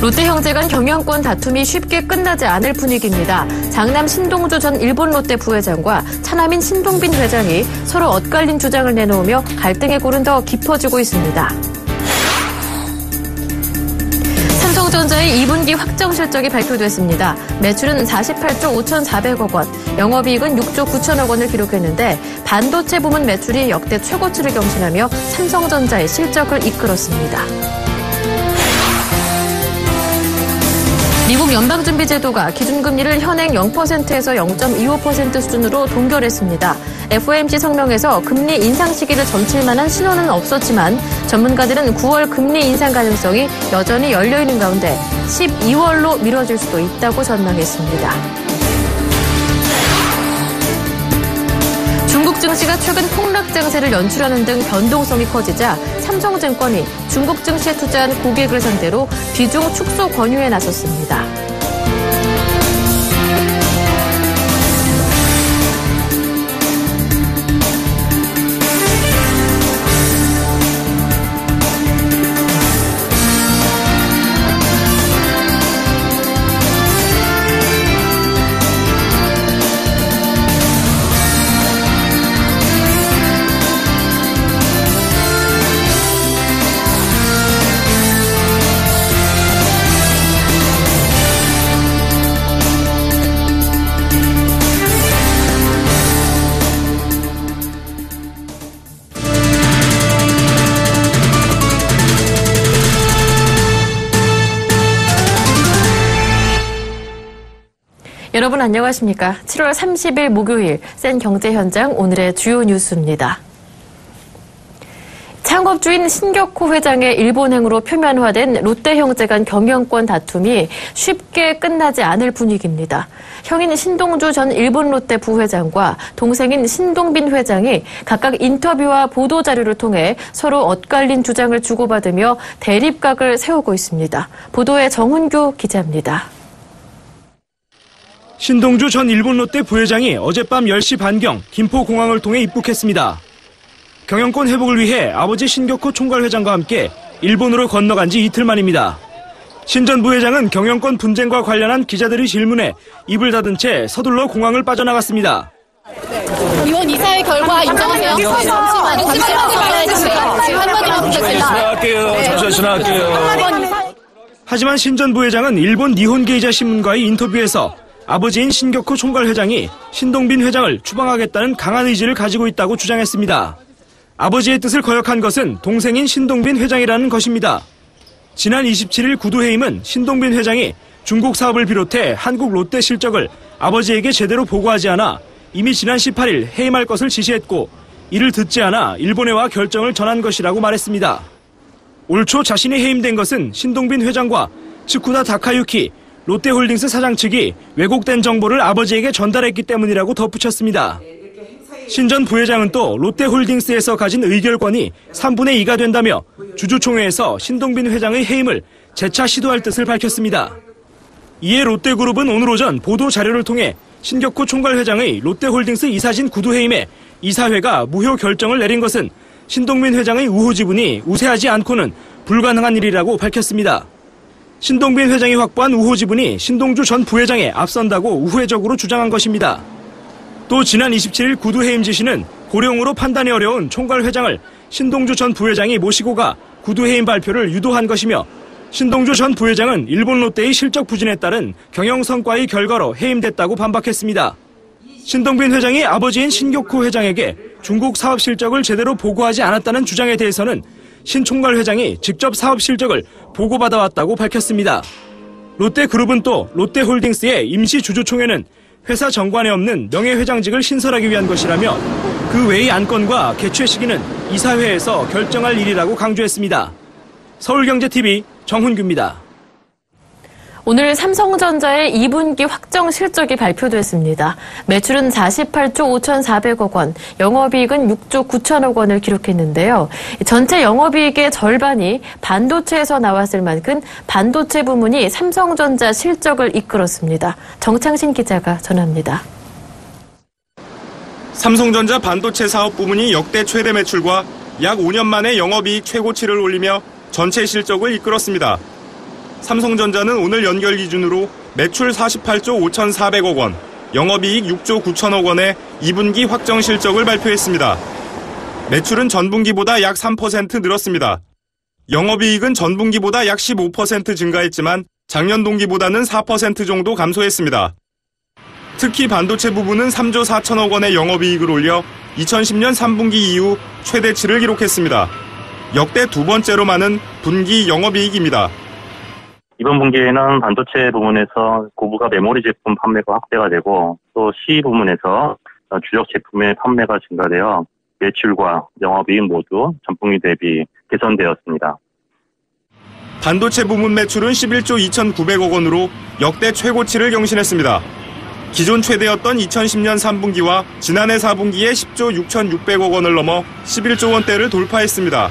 롯데 형제 간 경영권 다툼이 쉽게 끝나지 않을 분위기입니다. 장남 신동주 전 일본 롯데 부회장과 차남인 신동빈 회장이 서로 엇갈린 주장을 내놓으며 갈등의 골은 더 깊어지고 있습니다. 삼성전자의 2분기 확정 실적이 발표됐습니다. 매출은 48조 5,400억 원, 영업이익은 6조 9천억 원을 기록했는데 반도체 부문 매출이 역대 최고치를 경신하며 삼성전자의 실적을 이끌었습니다. 미국 연방준비제도가 기준금리를 현행 0%에서 0.25% 수준으로 동결했습니다. FOMC 성명에서 금리 인상 시기를 점칠 만한 신호는 없었지만 전문가들은 9월 금리 인상 가능성이 여전히 열려있는 가운데 12월로 미뤄질 수도 있다고 전망했습니다. 중국 증시가 최근 폭락 장세를 연출하는 등 변동성이 커지자 삼성증권이 중국 증시에 투자한 고객을 상대로 비중 축소 권유에 나섰습니다. 여러분 안녕하십니까? 7월 30일 목요일 센 경제 현장 오늘의 주요 뉴스입니다. 창업주인 신격호 회장의 일본행으로 표면화된 롯데 형제 간 경영권 다툼이 쉽게 끝나지 않을 분위기입니다. 형인 신동주 전 일본 롯데 부회장과 동생인 신동빈 회장이 각각 인터뷰와 보도자료를 통해 서로 엇갈린 주장을 주고받으며 대립각을 세우고 있습니다. 보도에 정훈규 기자입니다. 신동주 전 일본 롯데 부회장이 어젯밤 10시 반경 김포공항을 통해 입국했습니다. 경영권 회복을 위해 아버지 신격호 총괄회장과 함께 일본으로 건너간 지 이틀 만입니다. 신 전 부회장은 경영권 분쟁과 관련한 기자들의 질문에 입을 닫은 채 서둘러 공항을 빠져나갔습니다. 이번 이사회 결과 인정하세요? 잠시만 전달해주세요. 지금 한마디만 부탁드립니다. 잠시만 지나갈게요. 하지만 신 전 부회장은 일본 니혼게이자 신문과의 인터뷰에서 아버지인 신격호 총괄회장이 신동빈 회장을 추방하겠다는 강한 의지를 가지고 있다고 주장했습니다. 아버지의 뜻을 거역한 것은 동생인 신동빈 회장이라는 것입니다. 지난 27일 구두해임은 신동빈 회장이 중국 사업을 비롯해 한국 롯데 실적을 아버지에게 제대로 보고하지 않아 이미 지난 18일 해임할 것을 지시했고 이를 듣지 않아 일본에 와 결정을 전한 것이라고 말했습니다. 올 초 자신이 해임된 것은 신동빈 회장과 츠쿠다 다카유키 롯데홀딩스 사장 측이 왜곡된 정보를 아버지에게 전달했기 때문이라고 덧붙였습니다. 신 전 부회장은 또 롯데홀딩스에서 가진 의결권이 3분의 2가 된다며 주주총회에서 신동빈 회장의 해임을 재차 시도할 뜻을 밝혔습니다. 이에 롯데그룹은 오늘 오전 보도자료를 통해 신격호 총괄회장의 롯데홀딩스 이사진 구두해임에 이사회가 무효 결정을 내린 것은 신동빈 회장의 우호 지분이 우세하지 않고는 불가능한 일이라고 밝혔습니다. 신동빈 회장이 확보한 우호 지분이 신동주 전 부회장에 앞선다고 우회적으로 주장한 것입니다. 또 지난 27일 구두해임 지시는 고령으로 판단이 어려운 총괄회장을 신동주 전 부회장이 모시고 가 구두해임 발표를 유도한 것이며 신동주 전 부회장은 일본 롯데의 실적 부진에 따른 경영 성과의 결과로 해임됐다고 반박했습니다. 신동빈 회장이 아버지인 신격호 회장에게 중국 사업 실적을 제대로 보고하지 않았다는 주장에 대해서는 신 총괄회장이 직접 사업 실적을 보고받아왔다고 밝혔습니다. 롯데그룹은 또 롯데홀딩스의 임시 주주총회는 회사 정관에 없는 명예회장직을 신설하기 위한 것이라며 그 외의 안건과 개최 시기는 이사회에서 결정할 일이라고 강조했습니다. 서울경제TV 정훈규입니다. 오늘 삼성전자의 2분기 확정 실적이 발표됐습니다. 매출은 48조 5,400억 원, 영업이익은 6조 9천억 원을 기록했는데요. 전체 영업이익의 절반이 반도체에서 나왔을 만큼 반도체 부문이 삼성전자 실적을 이끌었습니다. 정창신 기자가 전합니다. 삼성전자 반도체 사업 부문이 역대 최대 매출과 약 5년 만에 영업이익 최고치를 올리며 전체 실적을 이끌었습니다. 삼성전자는 오늘 연결 기준으로 매출 48조 5,400억 원, 영업이익 6조 9천억 원의 2분기 확정 실적을 발표했습니다. 매출은 전분기보다 약 3% 늘었습니다. 영업이익은 전분기보다 약 15% 증가했지만 작년 동기보다는 4% 정도 감소했습니다. 특히 반도체 부분은 3조 4천억 원의 영업이익을 올려 2010년 3분기 이후 최대치를 기록했습니다. 역대 두 번째로 많은 분기 영업이익입니다. 이번 분기에는 반도체 부문에서 고부가 메모리 제품 판매가 확대가 되고 또 C 부문에서 주력 제품의 판매가 증가되어 매출과 영업이익 모두 전분기 대비 개선되었습니다. 반도체 부문 매출은 11조 2,900억 원으로 역대 최고치를 경신했습니다. 기존 최대였던 2010년 3분기와 지난해 4분기에 10조 6,600억 원을 넘어 11조 원대를 돌파했습니다.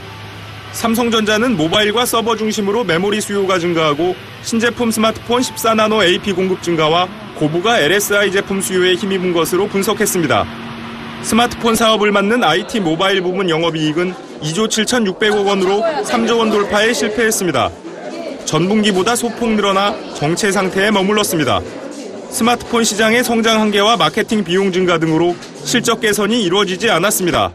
삼성전자는 모바일과 서버 중심으로 메모리 수요가 증가하고 신제품 스마트폰 14나노 AP 공급 증가와 고부가 LSI 제품 수요에 힘입은 것으로 분석했습니다. 스마트폰 사업을 맡는 IT 모바일 부문 영업이익은 2조 7,600억 원으로 3조 원 돌파에 실패했습니다. 전분기보다 소폭 늘어나 정체 상태에 머물렀습니다. 스마트폰 시장의 성장 한계와 마케팅 비용 증가 등으로 실적 개선이 이루어지지 않았습니다.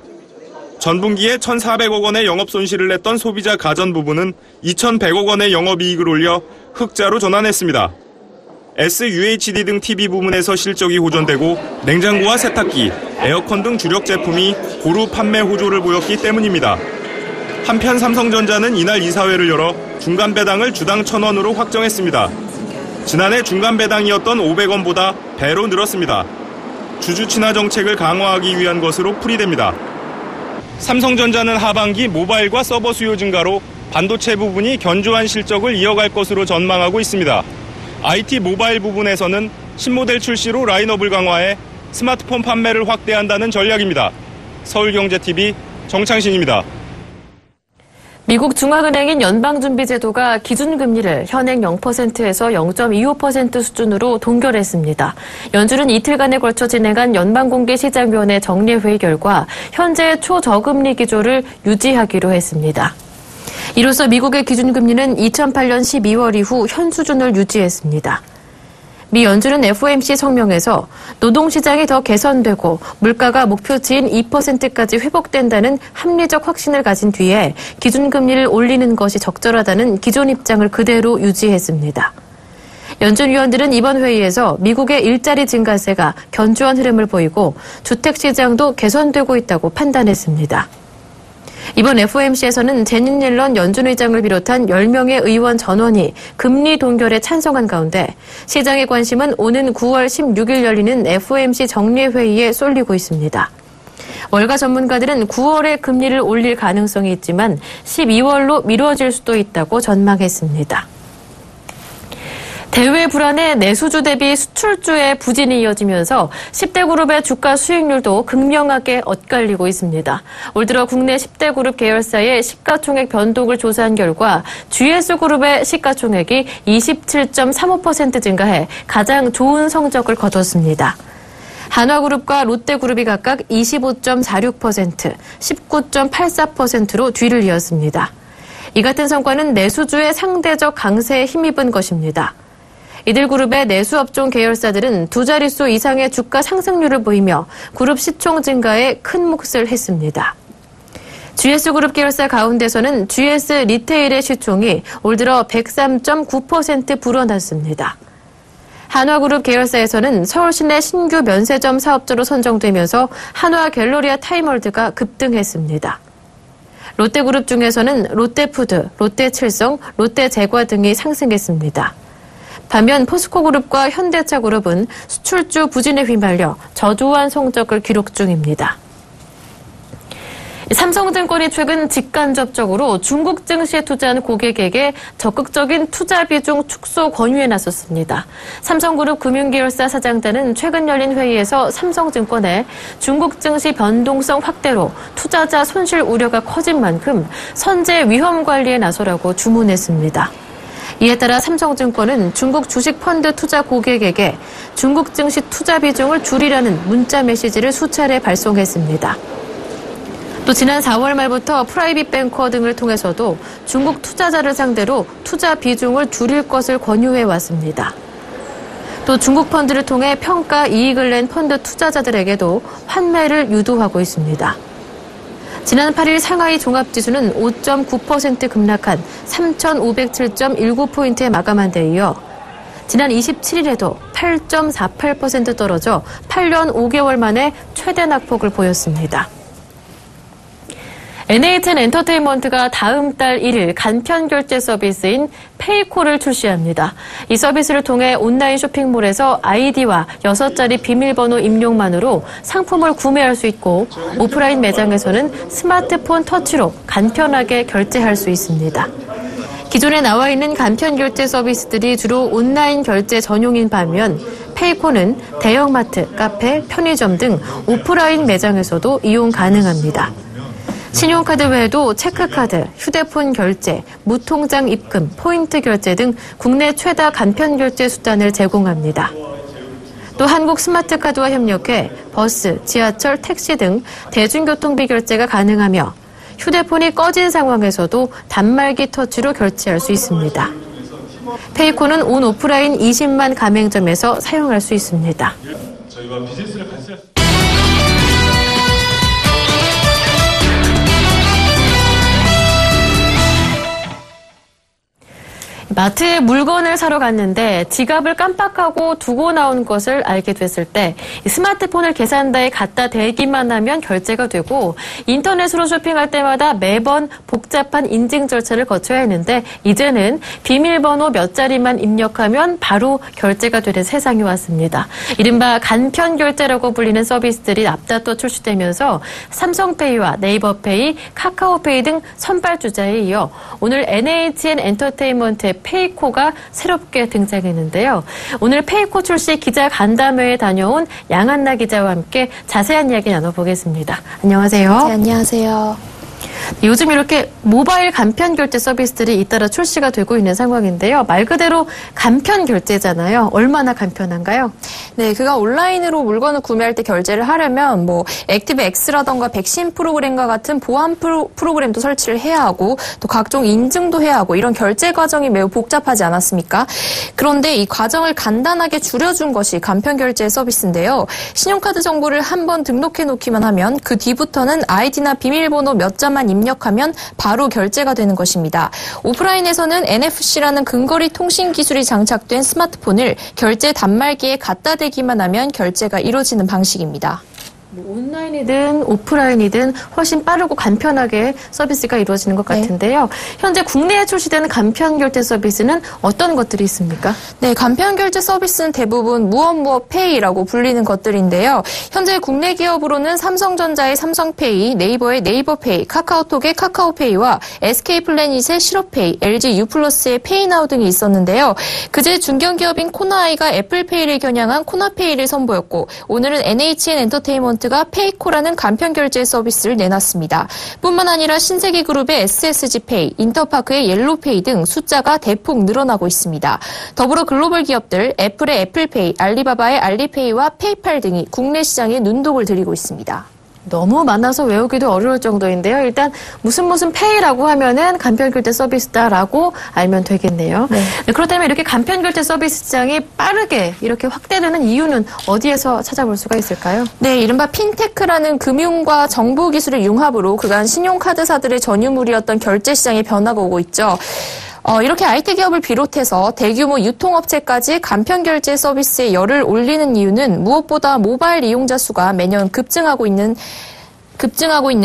전분기에 1,400억 원의 영업 손실을 냈던 소비자 가전 부분은 2,100억 원의 영업이익을 올려 흑자로 전환했습니다. SUHD 등 TV 부문에서 실적이 호전되고 냉장고와 세탁기, 에어컨 등 주력 제품이 고루 판매 호조를 보였기 때문입니다. 한편 삼성전자는 이날 이사회를 열어 중간 배당을 주당 1,000원으로 확정했습니다. 지난해 중간 배당이었던 500원보다 배로 늘었습니다. 주주 친화 정책을 강화하기 위한 것으로 풀이됩니다. 삼성전자는 하반기 모바일과 서버 수요 증가로 반도체 부분이 견조한 실적을 이어갈 것으로 전망하고 있습니다. IT 모바일 부분에서는 신모델 출시로 라인업을 강화해 스마트폰 판매를 확대한다는 전략입니다. 서울경제TV 정창신입니다. 미국 중앙은행인 연방준비제도가 기준금리를 현행 0%에서 0.25% 수준으로 동결했습니다. 연준은 이틀간에 걸쳐 진행한 연방공개시장위원회 정례회의 결과 현재의 초저금리 기조를 유지하기로 했습니다. 이로써 미국의 기준금리는 2008년 12월 이후 현 수준을 유지했습니다. 미 연준은 FOMC 성명에서 노동시장이 더 개선되고 물가가 목표치인 2%까지 회복된다는 합리적 확신을 가진 뒤에 기준금리를 올리는 것이 적절하다는 기존 입장을 그대로 유지했습니다. 연준 위원들은 이번 회의에서 미국의 일자리 증가세가 견조한 흐름을 보이고 주택시장도 개선되고 있다고 판단했습니다. 이번 FOMC에서는 제닛 옐런 연준 의장을 비롯한 10명의 의원 전원이 금리 동결에 찬성한 가운데 시장의 관심은 오는 9월 16일 열리는 FOMC 정례회의에 쏠리고 있습니다. 월가 전문가들은 9월에 금리를 올릴 가능성이 있지만 12월로 미뤄질 수도 있다고 전망했습니다. 대외 불안에 내수주 대비 수출주의 부진이 이어지면서 10대 그룹의 주가 수익률도 극명하게 엇갈리고 있습니다. 올 들어 국내 10대 그룹 계열사의 시가총액 변동을 조사한 결과 GS그룹의 시가총액이 27.35% 증가해 가장 좋은 성적을 거뒀습니다. 한화그룹과 롯데그룹이 각각 25.46%, 19.84%로 뒤를 이었습니다. 이 같은 성과는 내수주의 상대적 강세에 힘입은 것입니다. 이들 그룹의 내수업종 계열사들은 두 자릿수 이상의 주가 상승률을 보이며 그룹 시총 증가에 큰 몫을 했습니다. GS그룹 계열사 가운데서는 GS 리테일의 시총이 올 들어 103.9% 불어났습니다. 한화그룹 계열사에서는 서울시내 신규 면세점 사업자로 선정되면서 한화 갤러리아 타임월드가 급등했습니다. 롯데그룹 중에서는 롯데푸드, 롯데칠성, 롯데제과 등이 상승했습니다. 반면 포스코그룹과 현대차그룹은 수출주 부진에 휘말려 저조한 성적을 기록 중입니다. 삼성증권이 최근 직간접적으로 중국 증시에 투자한 고객에게 적극적인 투자 비중 축소 권유에 나섰습니다. 삼성그룹 금융계열사 사장단은 최근 열린 회의에서 삼성증권에 중국 증시 변동성 확대로 투자자 손실 우려가 커진 만큼 선제 위험 관리에 나서라고 주문했습니다. 이에 따라 삼성증권은 중국 주식펀드 투자 고객에게 중국 증시 투자 비중을 줄이라는 문자 메시지를 수차례 발송했습니다. 또 지난 4월 말부터 프라이빗 뱅커 등을 통해서도 중국 투자자를 상대로 투자 비중을 줄일 것을 권유해 왔습니다. 또 중국 펀드를 통해 평가 이익을 낸 펀드 투자자들에게도 환매를 유도하고 있습니다. 지난 8일 상하이 종합지수는 5.9% 급락한 3,507.19포인트에 마감한 데 이어 지난 27일에도 8.48% 떨어져 8년 5개월 만에 최대 낙폭을 보였습니다. NH&N 엔터테인먼트가 다음 달 1일 간편 결제 서비스인 페이코를 출시합니다. 이 서비스를 통해 온라인 쇼핑몰에서 아이디와 6자리 비밀번호 입력만으로 상품을 구매할 수 있고 오프라인 매장에서는 스마트폰 터치로 간편하게 결제할 수 있습니다. 기존에 나와 있는 간편 결제 서비스들이 주로 온라인 결제 전용인 반면 페이코는 대형마트, 카페, 편의점 등 오프라인 매장에서도 이용 가능합니다. 신용카드 외에도 체크카드, 휴대폰 결제, 무통장 입금, 포인트 결제 등 국내 최다 간편 결제 수단을 제공합니다. 또 한국 스마트카드와 협력해 버스, 지하철, 택시 등 대중교통비 결제가 가능하며 휴대폰이 꺼진 상황에서도 단말기 터치로 결제할 수 있습니다. 페이코는 온 오프라인 20만 가맹점에서 사용할 수 있습니다. 저희가 비즈니스를 같이 할 마트에 물건을 사러 갔는데 지갑을 깜빡하고 두고 나온 것을 알게 됐을 때 스마트폰을 계산대에 갖다 대기만 하면 결제가 되고 인터넷으로 쇼핑할 때마다 매번 복잡한 인증 절차를 거쳐야 했는데 이제는 비밀번호 몇 자리만 입력하면 바로 결제가 되는 세상이 왔습니다. 이른바 간편 결제라고 불리는 서비스들이 앞다퉈 출시되면서 삼성페이와 네이버페이, 카카오페이 등 선발주자에 이어 오늘 NH&N 엔터테인먼트의 페이코가 새롭게 등장했는데요. 오늘 페이코 출시 기자 간담회에 다녀온 양한나 기자와 함께 자세한 이야기 나눠보겠습니다. 안녕하세요. 네, 안녕하세요. 요즘 이렇게 모바일 간편 결제 서비스들이 잇따라 출시가 되고 있는 상황인데요. 말 그대로 간편 결제잖아요. 얼마나 간편한가요? 네, 그가 온라인으로 물건을 구매할 때 결제를 하려면 액티브 X라던가 백신 프로그램과 같은 보안 프로그램도 설치를 해야 하고 또 각종 인증도 해야 하고 이런 결제 과정이 매우 복잡하지 않았습니까? 그런데 이 과정을 간단하게 줄여준 것이 간편 결제 서비스인데요. 신용카드 정보를 한번 등록해 놓기만 하면 그 뒤부터는 아이디나 비밀번호 몇 자만 입력하면 바로 결제가 되는 것입니다. 오프라인에서는 NFC라는 근거리 통신 기술이 장착된 스마트폰을 결제 단말기에 갖다 대기만 하면 결제가 이루어지는 방식입니다. 온라인이든 오프라인이든 훨씬 빠르고 간편하게 서비스가 이루어지는 것 같은데요. 현재 국내에 출시되는 간편 결제 서비스는 어떤 것들이 있습니까? 네, 간편 결제 서비스는 대부분 무엇 페이라고 불리는 것들인데요. 현재 국내 기업으로는 삼성전자의 삼성페이, 네이버의 네이버페이, 카카오톡의 카카오페이와 SK플래닛의 시로페이, LG U+의 페이나우 등이 있었는데요. 그제 중견기업인 코나아이가 애플페이를 겨냥한 코나페이를 선보였고 오늘은 NH&N 엔터테인먼트 가 페이코라는 간편 결제 서비스를 내놨습니다. 뿐만 아니라 신세계그룹의 SSG페이, 인터파크의 옐로페이 등 숫자가 대폭 늘어나고 있습니다. 더불어 글로벌 기업들 애플의 애플페이, 알리바바의 알리페이와 페이팔 등이 국내 시장에 눈독을 들이고 있습니다. 너무 많아서 외우기도 어려울 정도인데요. 일단 무슨 페이라고 하면은 간편결제 서비스다라고 알면 되겠네요. 네. 그렇다면 이렇게 간편결제 서비스 시장이 빠르게 이렇게 확대되는 이유는 어디에서 찾아볼 수가 있을까요? 네, 이른바 핀테크라는 금융과 정보 기술의 융합으로 그간 신용카드사들의 전유물이었던 결제 시장에 변화가 오고 있죠. 이렇게 IT 기업을 비롯해서 대규모 유통업체까지 간편 결제 서비스에 열을 올리는 이유는 무엇보다 모바일 이용자 수가 매년 급증하고 있는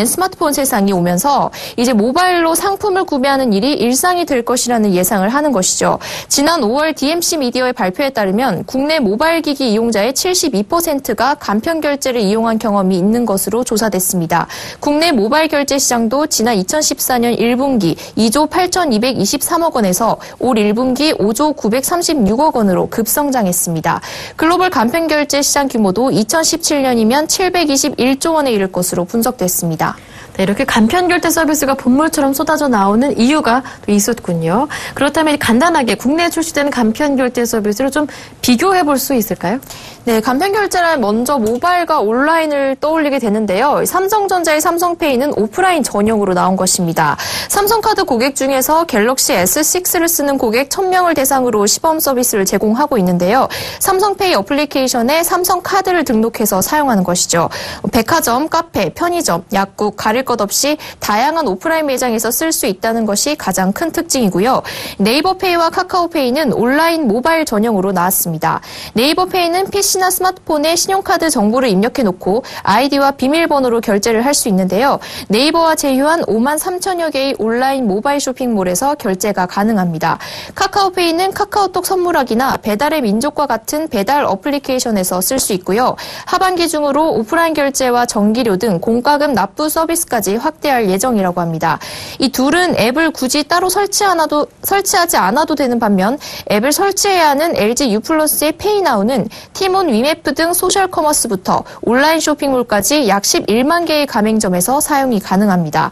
스마트폰 세상이 오면서 이제 모바일로 상품을 구매하는 일이 일상이 될 것이라는 예상을 하는 것이죠. 지난 5월 DMC 미디어의 발표에 따르면 국내 모바일 기기 이용자의 72%가 간편 결제를 이용한 경험이 있는 것으로 조사됐습니다. 국내 모바일 결제 시장도 지난 2014년 1분기 2조 8,223억 원에서 올 1분기 5조 936억 원으로 급성장했습니다. 글로벌 간편 결제 시장 규모도 2017년이면 721조 원에 이를 것으로 분석됩니다. 분석됐습니다. 네, 이렇게 간편 결제 서비스가 본물처럼 쏟아져 나오는 이유가 또 있었군요. 그렇다면 간단하게 국내에 출시되는 간편 결제 서비스를 좀 비교해 볼 수 있을까요? 네, 간편 결제란 먼저 모바일과 온라인을 떠올리게 되는데요. 삼성전자의 삼성페이는 오프라인 전용으로 나온 것입니다. 삼성카드 고객 중에서 갤럭시 S6를 쓰는 고객 1000명을 대상으로 시범 서비스를 제공하고 있는데요. 삼성페이 어플리케이션에 삼성카드를 등록해서 사용하는 것이죠. 백화점, 카페, 편의점, 약국, 가릴 것 없이 다양한 오프라인 매장에서 쓸 수 있다는 것이 가장 큰 특징이고요. 네이버페이와 카카오페이는 온라인 모바일 전용으로 나왔습니다. 네이버페이는 PC나 스마트폰에 신용카드 정보를 입력해놓고 아이디와 비밀번호로 결제를 할 수 있는데요. 네이버와 제휴한 5만 3천여 개의 온라인 모바일 쇼핑몰에서 결제가 가능합니다. 카카오페이는 카카오톡 선물하기나 배달의 민족과 같은 배달 어플리케이션에서 쓸 수 있고요. 하반기 중으로 오프라인 결제와 전기료 등 공과금 납부 서비스까지 확대할 예정이라고 합니다. 이 둘은 앱을 굳이 따로 설치하지 않아도 되는 반면 앱을 설치해야 하는 LG U+의 페이나우는 티몬, 위메프 등 소셜 커머스부터 온라인 쇼핑몰까지 약 11만 개의 가맹점에서 사용이 가능합니다.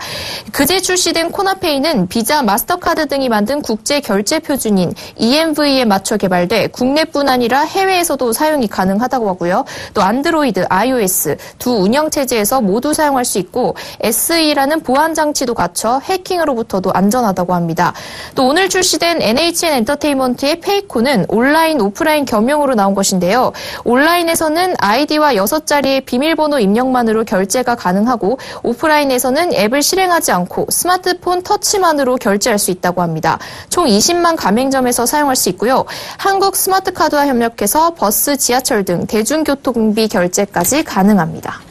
그제 출시된 코나페이는 비자, 마스터카드 등이 만든 국제 결제 표준인 EMV에 맞춰 개발돼 국내뿐 아니라 해외에서도 사용이 가능하다고 하고요. 또 안드로이드, iOS 두 운영체제에서 모두 사용할 수 있고 SE라는 보안 장치도 갖춰 해킹으로부터도 안전하다고 합니다. 또 오늘 출시된 NHN 엔터테인먼트의 페이코는 온라인, 오프라인 겸용으로 나온 것인데요. 온라인에서는 아이디와 6자리의 비밀번호 입력만으로 결제가 가능하고 오프라인에서는 앱을 실행하지 않고 스마트폰 터치만으로 결제할 수 있다고 합니다. 총 20만 가맹점에서 사용할 수 있고요. 한국 스마트카드와 협력해서 버스, 지하철 등 대중교통비 결제까지 가능합니다.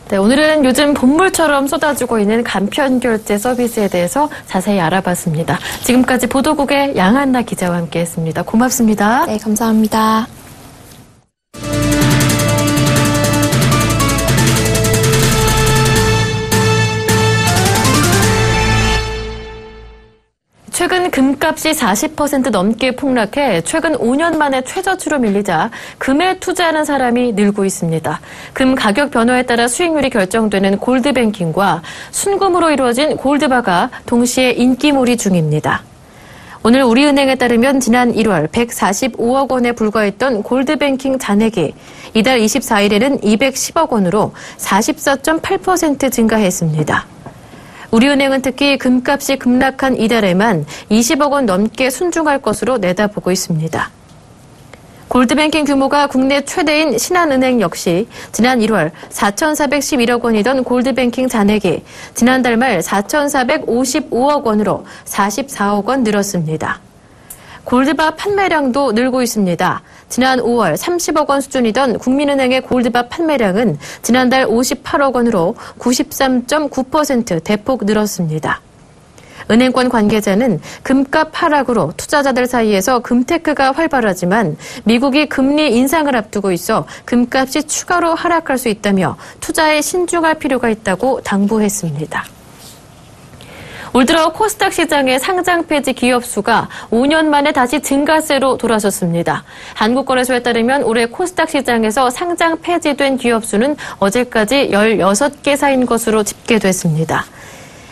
네, 오늘은 요즘 본물처럼 쏟아지고 있는 간편 결제 서비스에 대해서 자세히 알아봤습니다. 지금까지 보도국의 양한나 기자와 함께했습니다. 고맙습니다. 네, 감사합니다. 최근 금값이 40% 넘게 폭락해 최근 5년 만에 최저치로 밀리자 금에 투자하는 사람이 늘고 있습니다. 금 가격 변화에 따라 수익률이 결정되는 골드뱅킹과 순금으로 이루어진 골드바가 동시에 인기몰이 중입니다. 오늘 우리은행에 따르면 지난 1월 145억 원에 불과했던 골드뱅킹 잔액이 이달 24일에는 210억 원으로 44.8% 증가했습니다. 우리은행은 특히 금값이 급락한 이달에만 20억 원 넘게 순증할 것으로 내다보고 있습니다. 골드뱅킹 규모가 국내 최대인 신한은행 역시 지난 1월 4,411억 원이던 골드뱅킹 잔액이 지난달 말 4,455억 원으로 44억 원 늘었습니다. 골드바 판매량도 늘고 있습니다. 지난 5월 30억 원 수준이던 국민은행의 골드바 판매량은 지난달 58억 원으로 93.9% 대폭 늘었습니다. 은행권 관계자는 금값 하락으로 투자자들 사이에서 금테크가 활발하지만 미국이 금리 인상을 앞두고 있어 금값이 추가로 하락할 수 있다며 투자에 신중할 필요가 있다고 당부했습니다. 올 들어 코스닥 시장의 상장 폐지 기업 수가 5년 만에 다시 증가세로 돌아섰습니다. 한국거래소에 따르면 올해 코스닥 시장에서 상장 폐지된 기업 수는 어제까지 16개사인 것으로 집계됐습니다.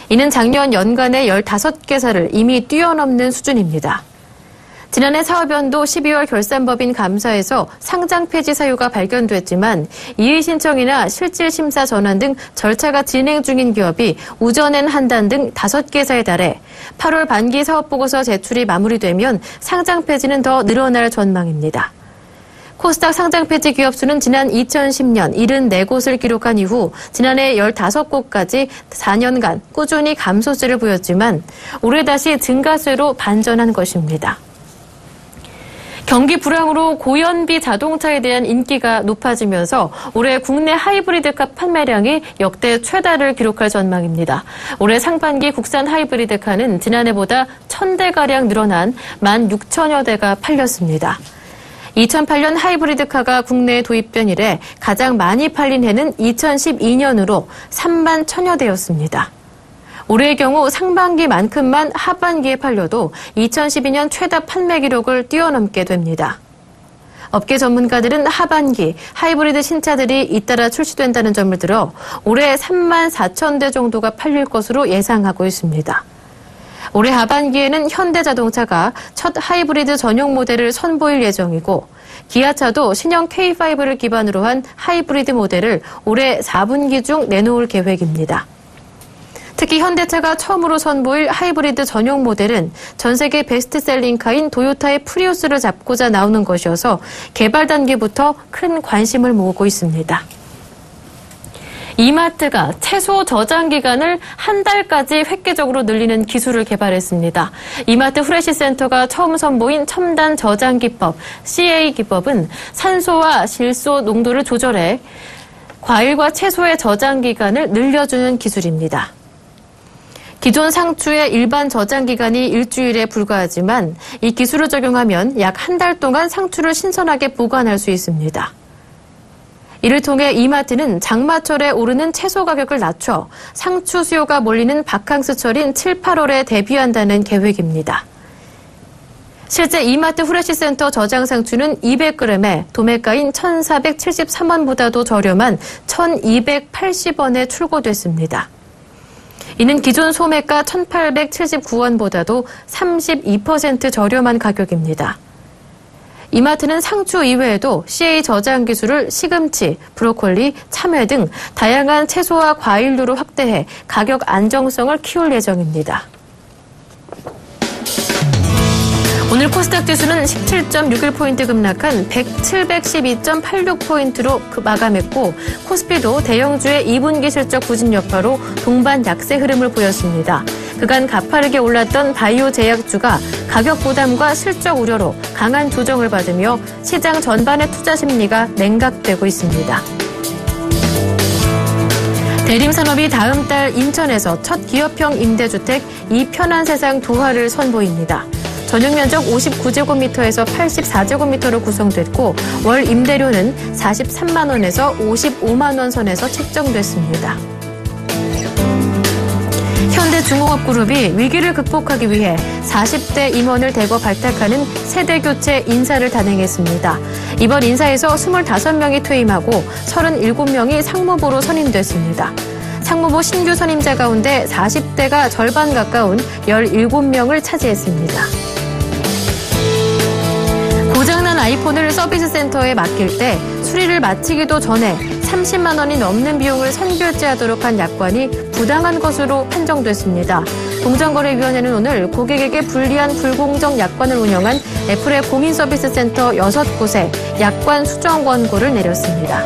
이는 작년 연간의 15개사를 이미 뛰어넘는 수준입니다. 지난해 사업연도 12월 결산법인 감사에서 상장 폐지 사유가 발견됐지만 이의 신청이나 실질 심사 전환 등 절차가 진행 중인 기업이 우전엔 한단 등 5개사에 달해 8월 반기 사업보고서 제출이 마무리되면 상장 폐지는 더 늘어날 전망입니다. 코스닥 상장 폐지 기업 수는 지난 2010년 74곳을 기록한 이후 지난해 15곳까지 4년간 꾸준히 감소세를 보였지만 올해 다시 증가세로 반전한 것입니다. 경기 불황으로 고연비 자동차에 대한 인기가 높아지면서 올해 국내 하이브리드카 판매량이 역대 최다를 기록할 전망입니다. 올해 상반기 국산 하이브리드카는 지난해보다 1,000대가량 늘어난 16,000여 대가 팔렸습니다. 2008년 하이브리드카가 국내에 도입된 이래 가장 많이 팔린 해는 2012년으로 3만 1,000여 대였습니다. 올해의 경우 상반기만큼만 하반기에 팔려도 2012년 최다 판매 기록을 뛰어넘게 됩니다. 업계 전문가들은 하반기 하이브리드 신차들이 잇따라 출시된다는 점을 들어 올해 3만 4천 대 정도가 팔릴 것으로 예상하고 있습니다. 올해 하반기에는 현대자동차가 첫 하이브리드 전용 모델을 선보일 예정이고 기아차도 신형 K5를 기반으로 한 하이브리드 모델을 올해 4분기 중 내놓을 계획입니다. 특히 현대차가 처음으로 선보일 하이브리드 전용 모델은 전 세계 베스트셀링카인 도요타의 프리우스를 잡고자 나오는 것이어서 개발 단계부터 큰 관심을 모으고 있습니다. 이마트가 채소 저장 기간을 한 달까지 획기적으로 늘리는 기술을 개발했습니다. 이마트 프레시센터가 처음 선보인 첨단 저장 기법 CA 기법은 산소와 질소 농도를 조절해 과일과 채소의 저장 기간을 늘려주는 기술입니다. 기존 상추의 일반 저장 기간이 일주일에 불과하지만 이 기술을 적용하면 약 한 달 동안 상추를 신선하게 보관할 수 있습니다. 이를 통해 이마트는 장마철에 오르는 채소 가격을 낮춰 상추 수요가 몰리는 바캉스철인 7, 8월에 대비한다는 계획입니다. 실제 이마트 후레쉬센터 저장 상추는 200g에 도매가인 1,473원보다도 저렴한 1,280원에 출고됐습니다. 이는 기존 소매가 1,879원보다도 32% 저렴한 가격입니다. 이마트는 상추 이외에도 CA 저장 기술을 시금치, 브로콜리, 참외 등 다양한 채소와 과일류로 확대해 가격 안정성을 키울 예정입니다. 오늘 코스닥 지수는 17.61포인트 급락한 712.86포인트로 마감했고 코스피도 대형주의 2분기 실적 부진 여파로 동반 약세 흐름을 보였습니다. 그간 가파르게 올랐던 바이오 제약주가 가격 부담과 실적 우려로 강한 조정을 받으며 시장 전반의 투자 심리가 냉각되고 있습니다. 대림산업이 다음 달 인천에서 첫 기업형 임대주택 이편한세상 도하를 선보입니다. 전용 면적 59제곱미터에서 84제곱미터로 구성됐고 월 임대료는 43만 원에서 55만 원 선에서 책정됐습니다. 현대중공업그룹이 위기를 극복하기 위해 40대 임원을 대거 발탁하는 세대교체 인사를 단행했습니다. 이번 인사에서 25명이 퇴임하고 37명이 상무부로 선임됐습니다. 상무부 신규 선임자 가운데 40대가 절반 가까운 17명을 차지했습니다. 고장난 아이폰을 서비스 센터에 맡길 때 수리를 마치기도 전에 30만 원이 넘는 비용을 선결제하도록 한 약관이 부당한 것으로 판정됐습니다. 공정거래위원회는 오늘 고객에게 불리한 불공정 약관을 운영한 애플의 공인서비스 센터 6곳에 약관 수정 권고를 내렸습니다.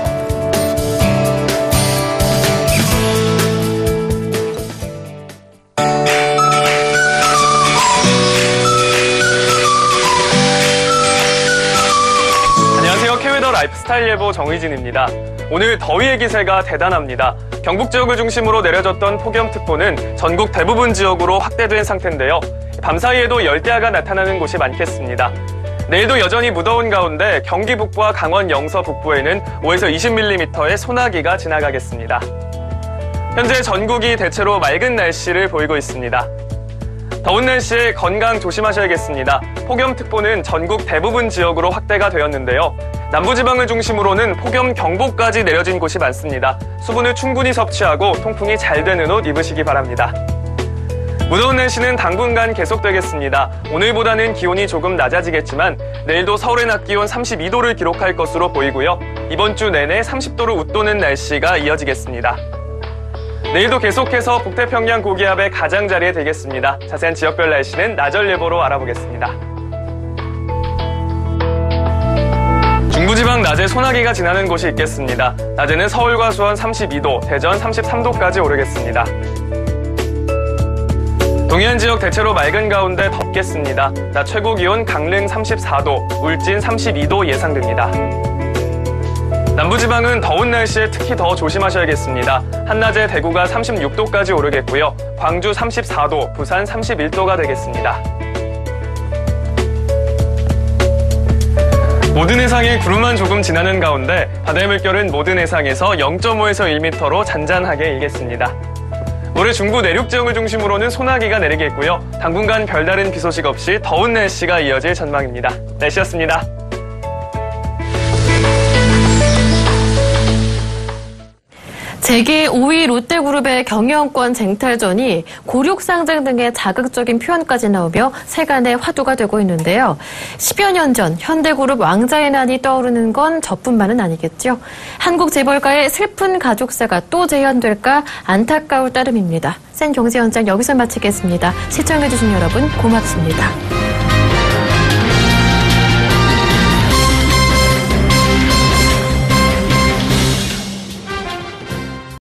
라이프스타일 예보 정의진입니다. 오늘 더위의 기세가 대단합니다. 경북 지역을 중심으로 내려졌던 폭염특보는 전국 대부분 지역으로 확대된 상태인데요. 밤사이에도 열대야가 나타나는 곳이 많겠습니다. 내일도 여전히 무더운 가운데 경기 북부와 강원 영서 북부에는 5에서 20mm의 소나기가 지나가겠습니다. 현재 전국이 대체로 맑은 날씨를 보이고 있습니다. 더운 날씨에 건강 조심하셔야겠습니다. 폭염특보는 전국 대부분 지역으로 확대가 되었는데요. 남부지방을 중심으로는 폭염 경보까지 내려진 곳이 많습니다. 수분을 충분히 섭취하고 통풍이 잘 되는 옷 입으시기 바랍니다. 무더운 날씨는 당분간 계속되겠습니다. 오늘보다는 기온이 조금 낮아지겠지만 내일도 서울의 낮 기온 32도를 기록할 것으로 보이고요. 이번 주 내내 30도를 웃도는 날씨가 이어지겠습니다. 내일도 계속해서 북태평양 고기압의 가장자리에 되겠습니다. 자세한 지역별 날씨는 나절 예보로 알아보겠습니다. 중부지방 낮에 소나기가 지나는 곳이 있겠습니다. 낮에는 서울과 수원 32도, 대전 33도까지 오르겠습니다. 동해안 지역 대체로 맑은 가운데 덥겠습니다. 낮 최고 기온 강릉 34도, 울진 32도 예상됩니다. 남부지방은 더운 날씨에 특히 더 조심하셔야겠습니다. 한낮에 대구가 36도까지 오르겠고요. 광주 34도, 부산 31도가 되겠습니다. 모든 해상에 구름만 조금 지나는 가운데 바다의 물결은 모든 해상에서 0.5에서 1m로 잔잔하게 일겠습니다. 올해 중부 내륙 지역을 중심으로는 소나기가 내리겠고요. 당분간 별다른 비 소식 없이 더운 날씨가 이어질 전망입니다. 날씨였습니다. 세계 5위 롯데그룹의 경영권 쟁탈전이 고6상장 등의 자극적인 표현까지 나오며 세간의 화두가 되고 있는데요. 10여 년 전 현대그룹 왕자의 난이 떠오르는 건 저뿐만은 아니겠죠. 한국 재벌가의 슬픈 가족사가 또 재현될까 안타까울 따름입니다. 센 경제 현장 여기서 마치겠습니다. 시청해주신 여러분 고맙습니다.